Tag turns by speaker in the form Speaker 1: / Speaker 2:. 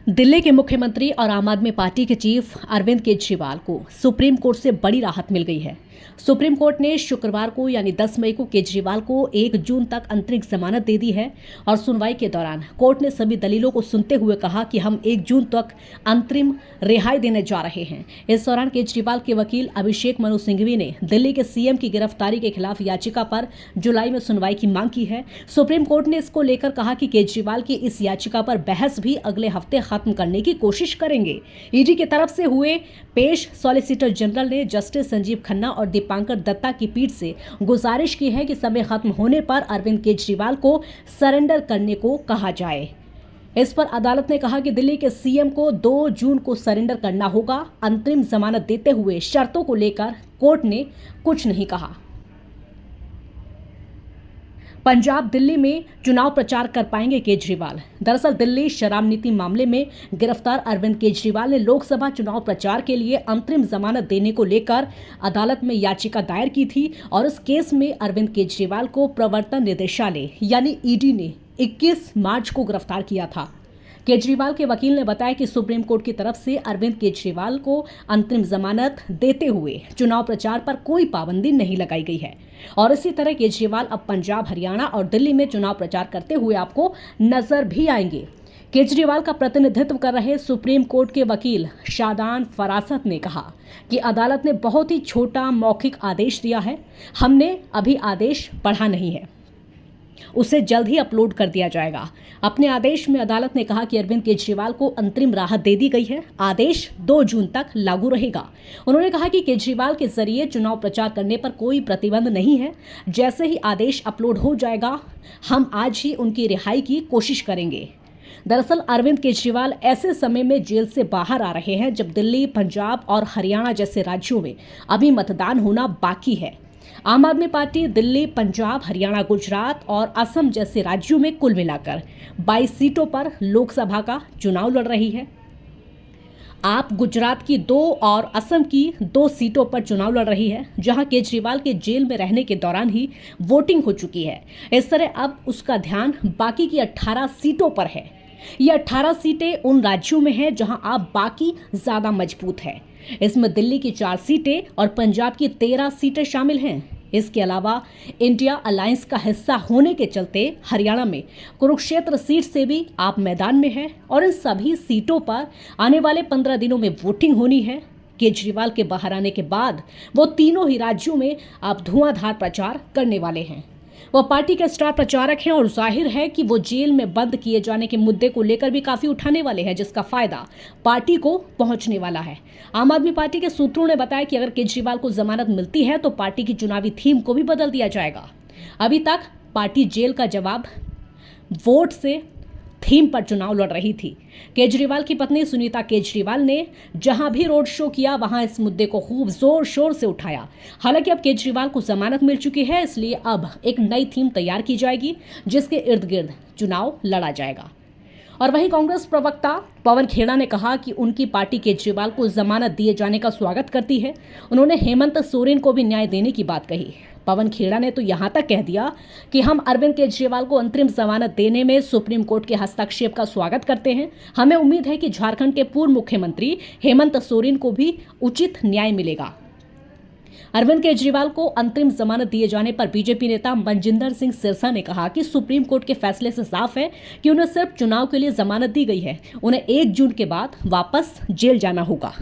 Speaker 1: दिल्ली के मुख्यमंत्री और आम आदमी पार्टी के चीफ अरविंद केजरीवाल को सुप्रीम कोर्ट से बड़ी राहत मिल गई है। सुप्रीम कोर्ट ने शुक्रवार को यानी 10 मई को केजरीवाल को 1 जून तक अंतरिम जमानत दे दी है और सुनवाई के दौरान कोर्ट ने सभी दलीलों को सुनते हुए कहा कि हम 1 जून तक अंतरिम रिहाई देने जा रहे हैं। इस दौरान केजरीवाल के वकील अभिषेक मनु सिंघवी ने दिल्ली के सीएम की गिरफ्तारी के खिलाफ याचिका पर जुलाई में सुनवाई की मांग की है। सुप्रीम कोर्ट ने इसको लेकर कहा कि केजरीवाल की इस याचिका पर बहस भी अगले हफ्ते खत्म करने की कोशिश करेंगे। ईडी की तरफ से हुए पेश सॉलिसिटर जनरल ने जस्टिस संजीव खन्ना और दीपांकर दत्ता की पीठ से गुजारिश की है कि समय खत्म होने पर अरविंद केजरीवाल को सरेंडर करने को कहा जाए। इस पर अदालत ने कहा कि दिल्ली के सीएम को 2 जून को सरेंडर करना होगा। अंतरिम जमानत देते हुए शर्तों को लेकर कोर्ट ने कुछ नहीं कहा। पंजाब दिल्ली में चुनाव प्रचार कर पाएंगे केजरीवाल। दरअसल दिल्ली शराब नीति मामले में गिरफ्तार अरविंद केजरीवाल ने लोकसभा चुनाव प्रचार के लिए अंतरिम जमानत देने को लेकर अदालत में याचिका दायर की थी और इस केस में अरविंद केजरीवाल को प्रवर्तन निदेशालय यानी ईडी ने 21 मार्च को गिरफ्तार किया था। केजरीवाल के वकील ने बताया कि सुप्रीम कोर्ट की तरफ से अरविंद केजरीवाल को अंतरिम जमानत देते हुए चुनाव प्रचार पर कोई पाबंदी नहीं लगाई गई है और इसी तरह केजरीवाल अब पंजाब, हरियाणा और दिल्ली में चुनाव प्रचार करते हुए आपको नजर भी आएंगे। केजरीवाल का प्रतिनिधित्व कर रहे सुप्रीम कोर्ट के वकील शादान फरासत ने कहा कि अदालत ने बहुत ही छोटा मौखिक आदेश दिया है। हमने अभी आदेश पढ़ा नहीं है, उसे जल्द ही अपलोड कर दिया जाएगा। अपने आदेश में अदालत ने कहा कि अरविंद केजरीवाल को अंतरिम राहत दे दी गई है। आदेश 2 जून तक लागू रहेगा। उन्होंने कहा कि केजरीवाल के जरिए चुनाव प्रचार करने पर कोई प्रतिबंध नहीं है। जैसे ही आदेश अपलोड हो जाएगा, हम आज ही उनकी रिहाई की कोशिश करेंगे। दरअसल अरविंद केजरीवाल ऐसे समय में जेल से बाहर आ रहे हैं जब दिल्ली, पंजाब और हरियाणा जैसे राज्यों में अभी मतदान होना बाकी है। आम आदमी पार्टी दिल्ली, पंजाब, हरियाणा, गुजरात और असम जैसे राज्यों में कुल मिलाकर 22 सीटों पर लोकसभा का चुनाव लड़ रही है। आप गुजरात की 2 और असम की 2 सीटों पर चुनाव लड़ रही है, जहां केजरीवाल के जेल में रहने के दौरान ही वोटिंग हो चुकी है। इस तरह अब उसका ध्यान बाकी की 18 सीटों पर है। ये 18 सीटें उन राज्यों में हैं जहां आप बाकी ज्यादा मजबूत है। इसमें दिल्ली की 4 सीटें और पंजाब की 13 सीटें शामिल हैं। इसके अलावा इंडिया अलायंस का हिस्सा होने के चलते हरियाणा में कुरुक्षेत्र सीट से भी आप मैदान में हैं और इन सभी सीटों पर आने वाले 15 दिनों में वोटिंग होनी है। केजरीवाल के बाहर आने के बाद वो तीनों ही राज्यों में आप धुआंधार प्रचार करने वाले हैं। वह पार्टी के स्टार प्रचारक हैं और जाहिर है कि वो जेल में बंद किए जाने के मुद्दे को लेकर भी काफी उठाने वाले हैं, जिसका फायदा पार्टी को पहुंचने वाला है। आम आदमी पार्टी के सूत्रों ने बताया कि अगर केजरीवाल को जमानत मिलती है तो पार्टी की चुनावी थीम को भी बदल दिया जाएगा। अभी तक पार्टी जेल का जवाब वोट से थीम पर चुनाव लड़ रही थी। केजरीवाल की पत्नी सुनीता केजरीवाल ने जहां भी रोड शो किया वहां इस मुद्दे को खूब जोर शोर से उठाया। हालांकि अब केजरीवाल को जमानत मिल चुकी है, इसलिए अब एक नई थीम तैयार की जाएगी जिसके इर्द गिर्द चुनाव लड़ा जाएगा। और वहीं कांग्रेस प्रवक्ता पवन खेड़ा ने कहा कि उनकी पार्टी केजरीवाल को जमानत दिए जाने का स्वागत करती है। उन्होंने हेमंत सोरेन को भी न्याय देने की बात कही। पवन खेड़ा ने तो यहां तक कह दिया कि हम अरविंद केजरीवाल को अंतरिम जमानत देने में सुप्रीम कोर्ट के हस्तक्षेप का स्वागत करते हैं। हमें उम्मीद है कि झारखंड के पूर्व मुख्यमंत्री हेमंत सोरेन को भी उचित न्याय मिलेगा। अरविंद केजरीवाल को अंतरिम जमानत दिए जाने पर बीजेपी नेता मनजिंदर सिंह सिरसा ने कहा कि सुप्रीम कोर्ट के फैसले से साफ है कि उन्हें सिर्फ चुनाव के लिए जमानत दी गई है। उन्हें 1 जून के बाद वापस जेल जाना होगा।